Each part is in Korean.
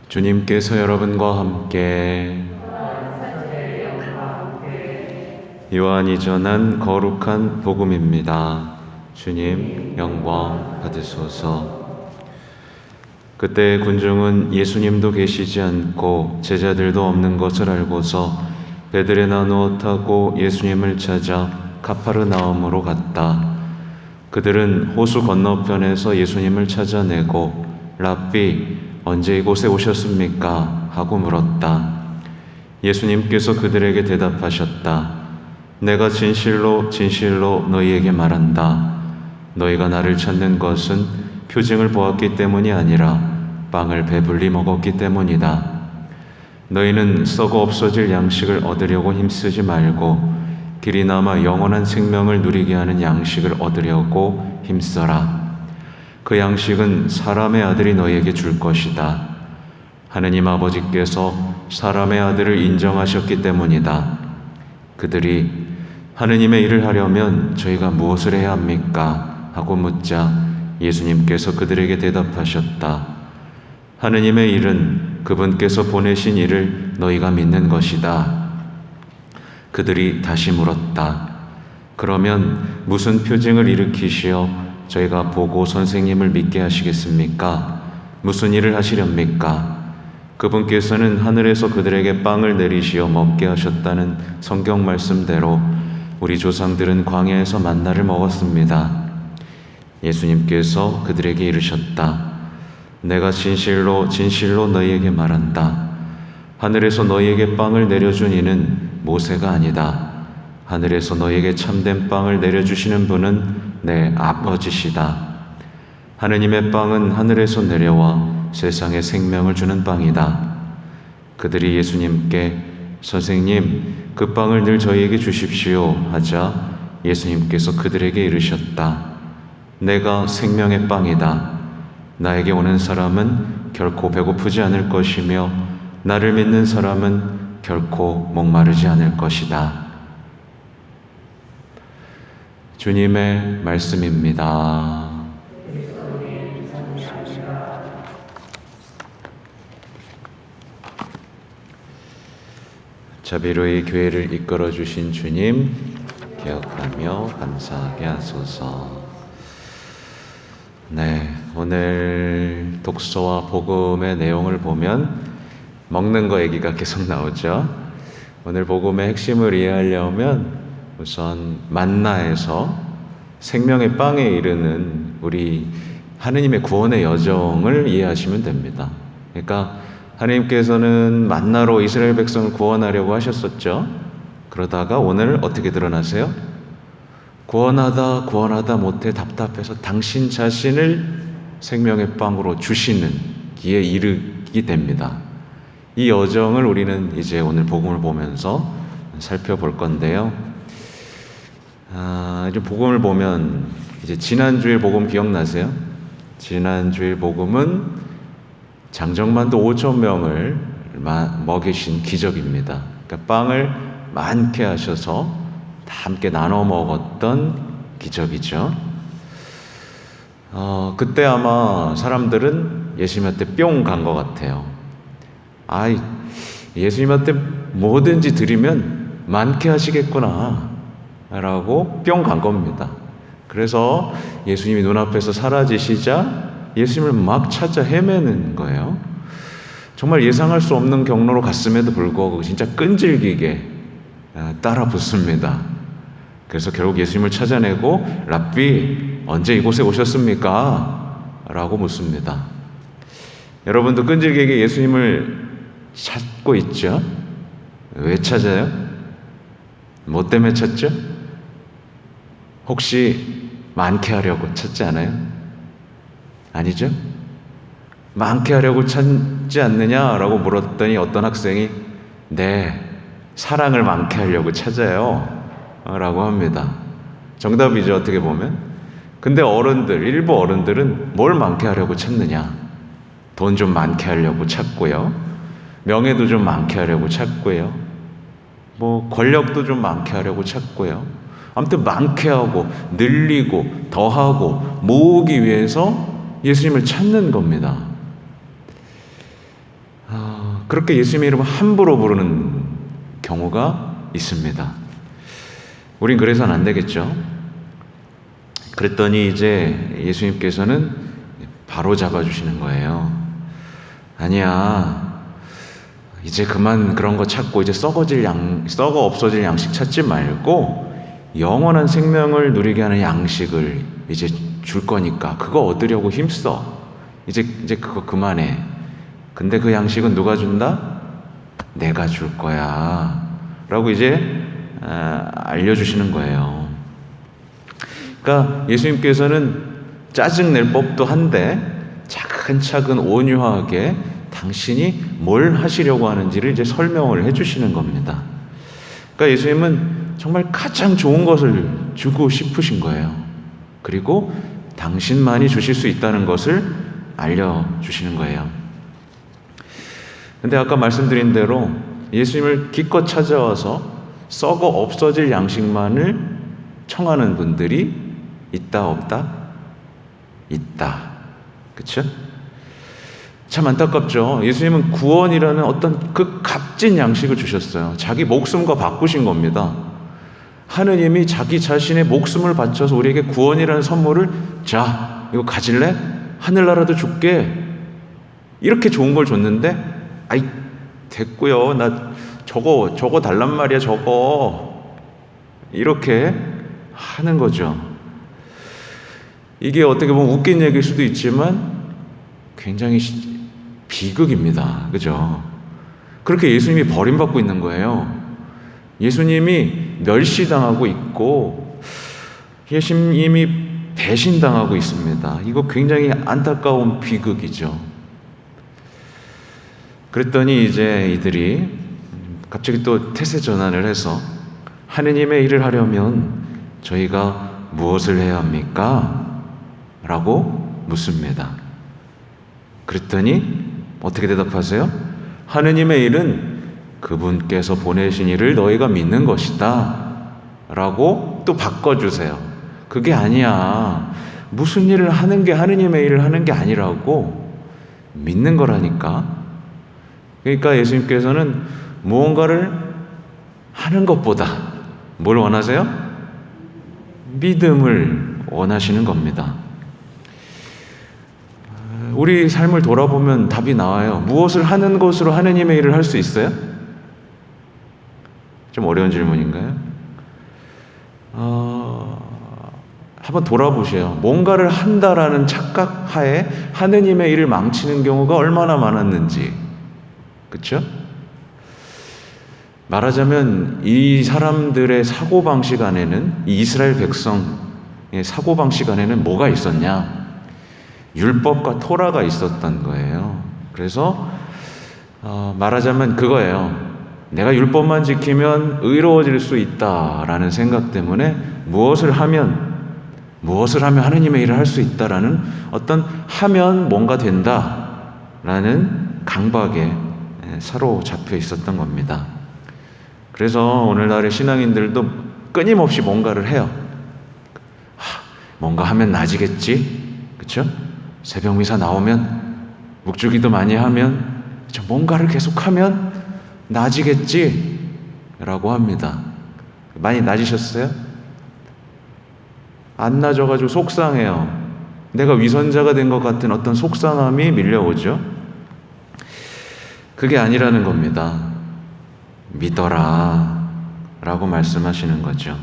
주님께서 여러분과 함께 요한이 전한 거룩한 복음입니다. 주님 영광 받으소서. 그때 군중은 예수님도 계시지 않고 제자들도 없는 것을 알고서 배들에 나누어 타고 예수님을 찾아 가파르나움으로 갔다. 그들은 호수 건너편에서 예수님을 찾아내고 랍비, 언제 이곳에 오셨습니까? 하고 물었다. 예수님께서 그들에게 대답하셨다. 내가 진실로 진실로 너희에게 말한다. 너희가 나를 찾는 것은 표징을 보았기 때문이 아니라 빵을 배불리 먹었기 때문이다. 너희는 썩어 없어질 양식을 얻으려고 힘쓰지 말고 길이 남아 영원한 생명을 누리게 하는 양식을 얻으려고 힘써라. 그 양식은 사람의 아들이 너희에게 줄 것이다. 하느님 아버지께서 사람의 아들을 인정하셨기 때문이다. 그들이 하느님의 일을 하려면 저희가 무엇을 해야 합니까? 하고 묻자 예수님께서 그들에게 대답하셨다. 하느님의 일은 그분께서 보내신 일을 너희가 믿는 것이다. 그들이 다시 물었다. 그러면 무슨 표징을 일으키시어 저희가 보고 선생님을 믿게 하시겠습니까? 무슨 일을 하시렵니까? 그분께서는 하늘에서 그들에게 빵을 내리시어 먹게 하셨다는 성경 말씀대로 우리 조상들은 광야에서 만나를 먹었습니다. 예수님께서 그들에게 이르셨다. 내가 진실로 진실로 너희에게 말한다. 하늘에서 너희에게 빵을 내려준 이는 모세가 아니다. 하늘에서 너희에게 참된 빵을 내려주시는 분은 내 아버지시다. 하느님의 빵은 하늘에서 내려와 세상에 생명을 주는 빵이다. 그들이 예수님께 선생님, 그 빵을 늘 저희에게 주십시오 하자 예수님께서 그들에게 이르셨다. 내가 생명의 빵이다. 나에게 오는 사람은 결코 배고프지 않을 것이며 나를 믿는 사람은 결코 목마르지 않을 것이다. 주님의 말씀입니다. 자비로이 교회를 이끌어 주신 주님 기억하며 감사하게 하소서. 네, 오늘 독서와 복음의 내용을 보면 먹는 거 얘기가 계속 나오죠. 오늘 복음의 핵심을 이해하려면 우선 만나에서 생명의 빵에 이르는 우리 하느님의 구원의 여정을 이해하시면 됩니다. 그러니까 하느님께서는 만나로 이스라엘 백성을 구원하려고 하셨었죠. 그러다가 오늘 어떻게 드러나세요? 구원하다 못해 답답해서 당신 자신을 생명의 빵으로 주시는 기에 이르게 됩니다. 이 여정을 우리는 이제 오늘 복음을 보면서 살펴볼 건데요. 이제 복음을 보면 이제 지난주일 복음 기억나세요? 지난주일 복음은 장정만도 5,000명을 먹이신 기적입니다. 그러니까 빵을 많게 하셔서 다 함께 나눠 먹었던 기적이죠. 그때 아마 사람들은 예수님한테 뿅 간 것 같아요. 예수님한테 뭐든지 드리면 많게 하시겠구나 라고 뿅 간 겁니다. 그래서 예수님이 눈앞에서 사라지시자 예수님을 막 찾아 헤매는 거예요. 정말 예상할 수 없는 경로로 갔음에도 불구하고 진짜 끈질기게 따라 붙습니다. 그래서 결국 예수님을 찾아내고 랍비, 언제 이곳에 오셨습니까? 라고 묻습니다. 여러분도 끈질기게 예수님을 찾고 있죠? 왜 찾아요? 뭐 때문에 찾죠? 혹시 많게 하려고 찾지 않아요? 아니죠? 많게 하려고 찾지 않느냐라고 물었더니 어떤 학생이 네, 사랑을 많게 하려고 찾아요 라고 합니다. 정답이죠, 어떻게 보면. 근데 일부 어른들은 뭘 많게 하려고 찾느냐? 돈 좀 많게 하려고 찾고요. 명예도 좀 많게 하려고 찾고요. 권력도 좀 많게 하려고 찾고요. 아무튼 많게 하고 늘리고 더하고 모으기 위해서 예수님을 찾는 겁니다. 그렇게 예수님의 이름을 함부로 부르는 경우가 있습니다. 우린 그래서는 안 되겠죠. 그랬더니 이제 예수님께서는 바로 잡아주시는 거예요. 아니야, 이제 그만 그런 거 찾고 이제 썩어 없어질 양식 찾지 말고 영원한 생명을 누리게 하는 양식을 이제 줄 거니까 그거 얻으려고 힘써. 이제 그거 그만해. 근데 그 양식은 누가 준다? 내가 줄 거야 라고 이제 알려주시는 거예요. 그러니까 예수님께서는 짜증낼 법도 한데 차근차근 온유하게 당신이 뭘 하시려고 하는지를 이제 설명을 해주시는 겁니다. 그러니까 예수님은 정말 가장 좋은 것을 주고 싶으신 거예요. 그리고 당신만이 주실 수 있다는 것을 알려주시는 거예요. 근데 아까 말씀드린 대로 예수님을 기껏 찾아와서 썩어 없어질 양식만을 청하는 분들이 있다 없다? 있다. 그쵸? 참 안타깝죠. 예수님은 구원이라는 어떤 그 값진 양식을 주셨어요. 자기 목숨과 바꾸신 겁니다. 하느님이 자기 자신의 목숨을 바쳐서 우리에게 구원이라는 선물을 자, 이거 가질래? 하늘나라도 줄게. 이렇게 좋은 걸 줬는데 아이 됐고요. 나 저거 달란 말이야. 저거 이렇게 하는 거죠. 이게 어떻게 보면 웃긴 얘기일 수도 있지만 굉장히 비극입니다. 그죠? 그렇게 예수님이 버림받고 있는 거예요. 예수님이 멸시당하고 있고 예수님이 배신당하고 있습니다. 이거 굉장히 안타까운 비극이죠. 그랬더니 이제 이들이 갑자기 또 태세 전환을 해서 하느님의 일을 하려면 저희가 무엇을 해야 합니까? 라고 묻습니다. 그랬더니 어떻게 대답하세요? 하느님의 일은 그분께서 보내신 일을 너희가 믿는 것이다 라고 또 바꿔주세요. 그게 아니야. 무슨 일을 하는 게 하느님의 일을 하는 게 아니라고, 믿는 거라니까. 그러니까 예수님께서는 무언가를 하는 것보다 뭘 원하세요? 믿음을 원하시는 겁니다. 우리 삶을 돌아보면 답이 나와요. 무엇을 하는 것으로 하느님의 일을 할 수 있어요? 좀 어려운 질문인가요? 한번 돌아보세요. 뭔가를 한다라는 착각하에 하느님의 일을 망치는 경우가 얼마나 많았는지. 그렇죠? 말하자면 이 사람들의 사고방식 안에는, 이 이스라엘 백성의 사고방식 안에는 뭐가 있었냐? 율법과 토라가 있었던 거예요. 그래서 말하자면 그거예요. 내가 율법만 지키면 의로워질 수 있다라는 생각 때문에 무엇을 하면 하느님의 일을 할 수 있다라는 어떤 하면 뭔가 된다라는 강박에 사로잡혀 있었던 겁니다. 그래서 오늘날의 신앙인들도 끊임없이 뭔가를 해요. 뭔가 하면 나아지겠지? 그렇죠? 새벽 미사 나오면, 묵주기도 많이 하면, 그렇죠? 뭔가를 계속하면 나아지겠지? 라고 합니다. 많이 나아지셨어요? 안 나아져가지고 속상해요. 내가 위선자가 된 것 같은 어떤 속상함이 밀려오죠. 그게 아니라는 겁니다. 믿어라 라고 말씀하시는 거죠.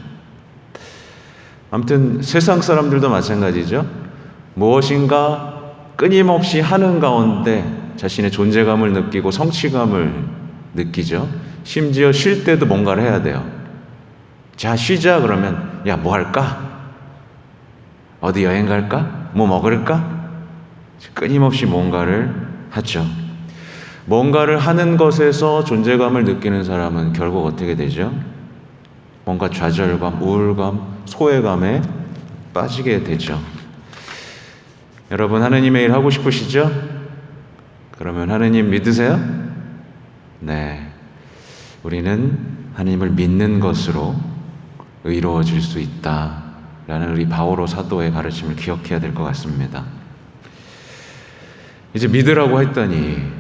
아무튼 세상 사람들도 마찬가지죠. 무엇인가 끊임없이 하는 가운데 자신의 존재감을 느끼고 성취감을 느끼죠. 심지어 쉴 때도 뭔가를 해야 돼요. 자, 쉬자 그러면 야, 뭐 할까? 어디 여행 갈까? 뭐 먹을까? 끊임없이 뭔가를 하죠. 뭔가를 하는 것에서 존재감을 느끼는 사람은 결국 어떻게 되죠? 뭔가 좌절감, 우울감, 소외감에 빠지게 되죠. 여러분, 하느님의 일 하고 싶으시죠? 그러면 하느님 믿으세요? 네. 우리는 하느님을 믿는 것으로 의로워질 수 있다라는 우리 바오로 사도의 가르침을 기억해야 될 것 같습니다. 이제 믿으라고 했더니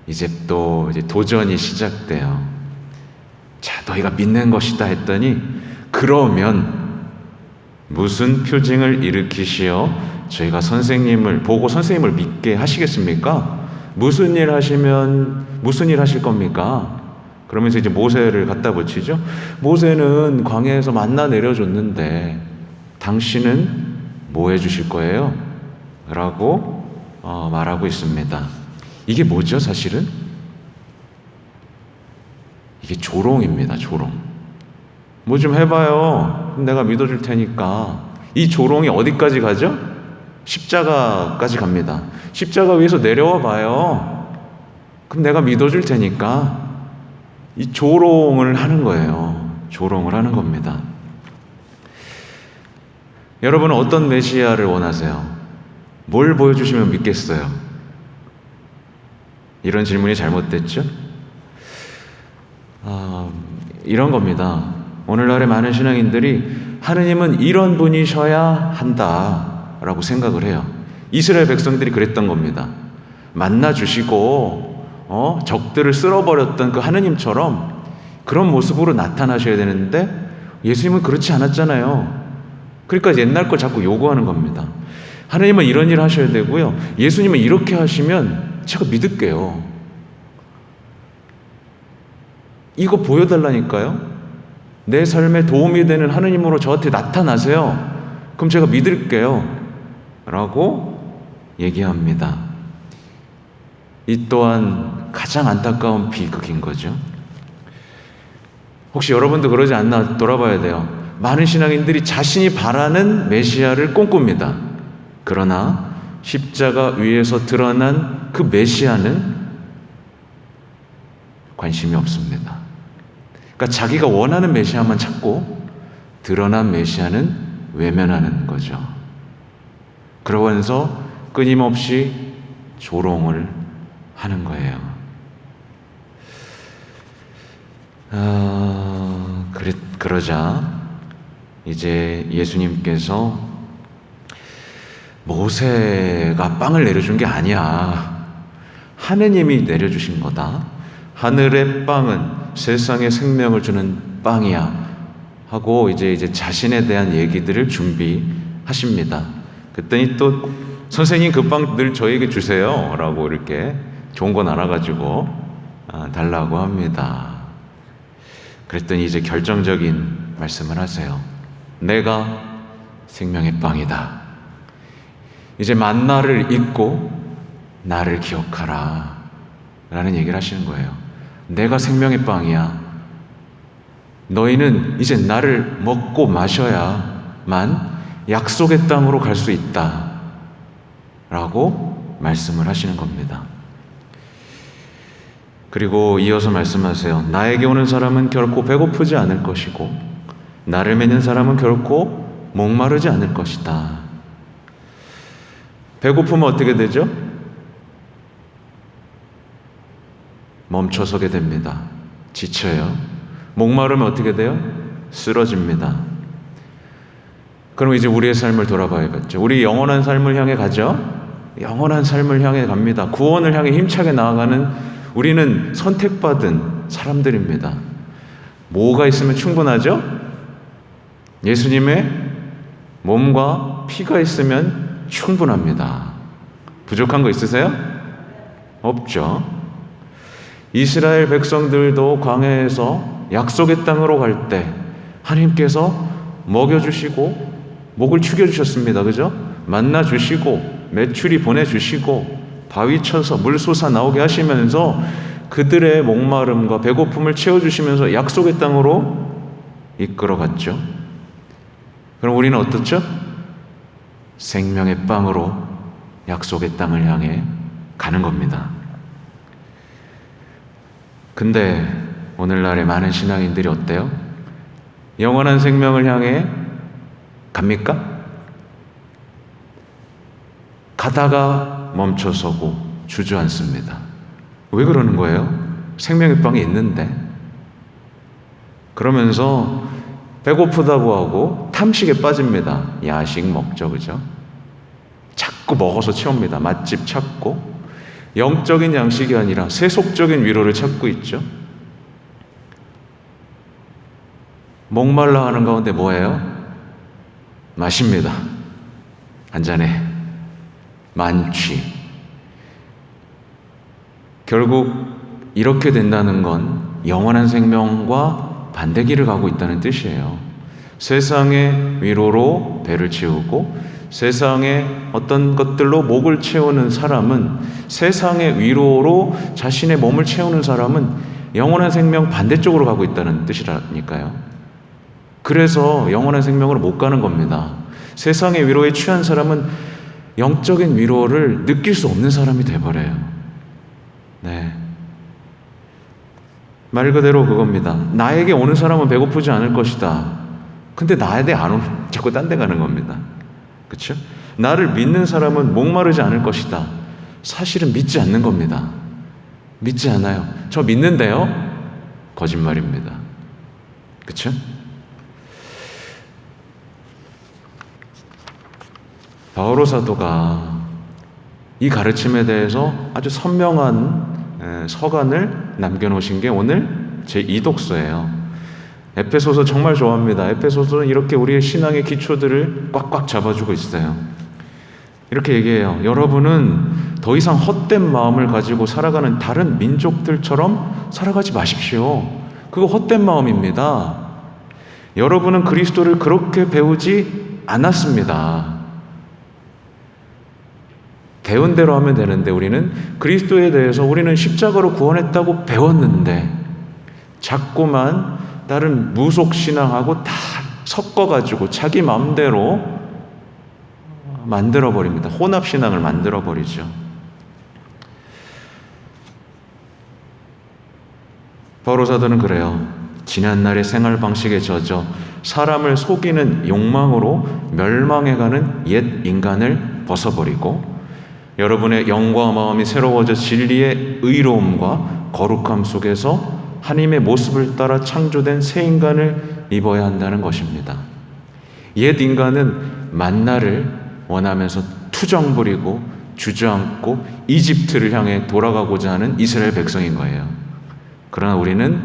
이제 또 이제 도전이 시작돼요. 자, 너희가 믿는 것이다 했더니 그러면 무슨 표징을 일으키시어 저희가 선생님을 보고 선생님을 믿게 하시겠습니까? 무슨 일 하실 겁니까? 그러면서 이제 모세를 갖다 붙이죠. 모세는 광야에서 만나 내려줬는데 당신은 뭐 해주실 거예요? 라고 말하고 있습니다. 이게 뭐죠, 사실은? 이게 조롱입니다, 조롱. 뭐 좀 해봐요. 내가 믿어줄 테니까. 이 조롱이 어디까지 가죠? 십자가까지 갑니다. 십자가 위에서 내려와 봐요. 그럼 내가 믿어줄 테니까. 이 조롱을 하는 거예요. 조롱을 하는 겁니다. 여러분은 어떤 메시아를 원하세요? 뭘 보여주시면 믿겠어요? 이런 질문이 잘못됐죠? 이런 겁니다. 오늘날의 많은 신앙인들이 하느님은 이런 분이셔야 한다라고 생각을 해요. 이스라엘 백성들이 그랬던 겁니다. 만나주시고 적들을 쓸어버렸던 그 하느님처럼 그런 모습으로 나타나셔야 되는데 예수님은 그렇지 않았잖아요. 그러니까 옛날 걸 자꾸 요구하는 겁니다. 하느님은 이런 일 하셔야 되고요. 예수님은 이렇게 하시면 제가 믿을게요. 이거 보여달라니까요. 내 삶에 도움이 되는 하느님으로 저한테 나타나세요. 그럼 제가 믿을게요. 라고 얘기합니다. 이 또한 가장 안타까운 비극인 거죠. 혹시 여러분도 그러지 않나 돌아봐야 돼요. 많은 신앙인들이 자신이 바라는 메시아를 꿈꿉니다. 그러나 십자가 위에서 드러난 그 메시아는 관심이 없습니다. 그러니까 자기가 원하는 메시아만 찾고 드러난 메시아는 외면하는 거죠. 그러면서 끊임없이 조롱을 하는 거예요. 그러자 이제 예수님께서 모세가 빵을 내려준 게 아니야. 하느님이 내려주신 거다. 하늘의 빵은 세상에 생명을 주는 빵이야. 하고 이제 자신에 대한 얘기들을 준비하십니다. 그랬더니 또 선생님 그 빵 늘 저에게 주세요. 라고 이렇게 좋은 거 나눠가지고 달라고 합니다. 그랬더니 이제 결정적인 말씀을 하세요. 내가 생명의 빵이다. 이제 만나를 잊고 나를 기억하라. 라는 얘기를 하시는 거예요. 내가 생명의 빵이야. 너희는 이제 나를 먹고 마셔야만 약속의 땅으로 갈 수 있다. 라고 말씀을 하시는 겁니다. 그리고 이어서 말씀하세요. 나에게 오는 사람은 결코 배고프지 않을 것이고 나를 믿는 사람은 결코 목마르지 않을 것이다. 배고프면 어떻게 되죠? 멈춰서게 됩니다. 지쳐요. 목마르면 어떻게 돼요? 쓰러집니다. 그럼 이제 우리의 삶을 돌아봐야겠죠. 우리 영원한 삶을 향해 가죠? 영원한 삶을 향해 갑니다. 구원을 향해 힘차게 나아가는 우리는 선택받은 사람들입니다. 뭐가 있으면 충분하죠? 예수님의 몸과 피가 있으면 충분합니다. 부족한 거 있으세요? 없죠. 이스라엘 백성들도 광야에서 약속의 땅으로 갈 때 하나님께서 먹여주시고 목을 축여주셨습니다. 그죠? 만나주시고 메추리 보내주시고 바위 쳐서 물 솟아 나오게 하시면서 그들의 목마름과 배고픔을 채워주시면서 약속의 땅으로 이끌어갔죠. 그럼 우리는 어떻죠? 생명의 빵으로 약속의 땅을 향해 가는 겁니다. 근데 오늘날의 많은 신앙인들이 어때요? 영원한 생명을 향해 갑니까? 가다가 멈춰서고 주저앉습니다. 왜 그러는 거예요? 생명의 빵이 있는데. 그러면서 배고프다고 하고 탐식에 빠집니다. 야식 먹죠, 그죠? 자꾸 먹어서 채웁니다. 맛집 찾고 영적인 양식이 아니라 세속적인 위로를 찾고 있죠. 목말라 하는 가운데 뭐예요? 마십니다. 한 잔에 만취. 결국 이렇게 된다는 건 영원한 생명과 반대길을 가고 있다는 뜻이에요. 세상의 위로로 배를 채우고 세상의 어떤 것들로 목을 채우는 사람은, 세상의 위로로 자신의 몸을 채우는 사람은 영원한 생명 반대쪽으로 가고 있다는 뜻이라니까요. 그래서 영원한 생명으로 못 가는 겁니다. 세상의 위로에 취한 사람은 영적인 위로를 느낄 수 없는 사람이 돼버려요. 네. 말 그대로 그겁니다. 나에게 오는 사람은 배고프지 않을 것이다. 근데 나에게 안 오는, 자꾸 딴 데 가는 겁니다. 그렇죠? 나를 믿는 사람은 목마르지 않을 것이다. 사실은 믿지 않는 겁니다. 믿지 않아요. 저 믿는데요? 거짓말입니다. 그렇죠? 바오로 사도가 이 가르침에 대해서 아주 선명한 서간을 남겨놓으신 게 오늘 제 2독서예요. 에페소서 정말 좋아합니다. 에페소서는 이렇게 우리의 신앙의 기초들을 꽉꽉 잡아주고 있어요. 이렇게 얘기해요. 여러분은 더 이상 헛된 마음을 가지고 살아가는 다른 민족들처럼 살아가지 마십시오. 그거 헛된 마음입니다. 여러분은 그리스도를 그렇게 배우지 않았습니다. 배운 대로 하면 되는데, 우리는 그리스도에 대해서 우리는 십자가로 구원했다고 배웠는데 자꾸만 다른 무속신앙하고 다 섞어가지고 자기 마음대로 만들어버립니다. 혼합신앙을 만들어버리죠. 바오로 사도는 그래요. 지난날의 생활 방식에 젖어 사람을 속이는 욕망으로 멸망해가는 옛 인간을 벗어버리고 여러분의 영과 마음이 새로워져 진리의 의로움과 거룩함 속에서 하나님의 모습을 따라 창조된 새 인간을 입어야 한다는 것입니다. 옛 인간은 만나를 원하면서 투정 부리고 주저앉고 이집트를 향해 돌아가고자 하는 이스라엘 백성인 거예요. 그러나 우리는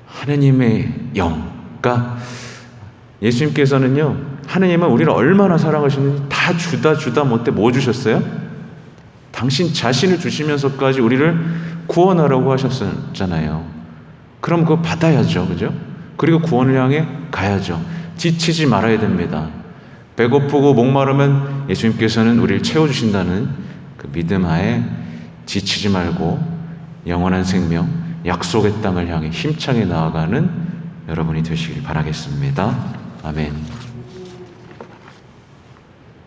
하느님의 영, 그러니까 예수님께서는요, 하느님은 우리를 얼마나 사랑하시는지 다 주다 못해 뭐 주셨어요? 당신 자신을 주시면서까지 우리를 구원하라고 하셨잖아요. 그럼 그거 받아야죠. 그죠? 그리고 구원을 향해 가야죠. 지치지 말아야 됩니다. 배고프고 목마르면 예수님께서는 우리를 채워주신다는 그 믿음 하에 지치지 말고 영원한 생명, 약속의 땅을 향해 힘차게 나아가는 여러분이 되시길 바라겠습니다. 아멘.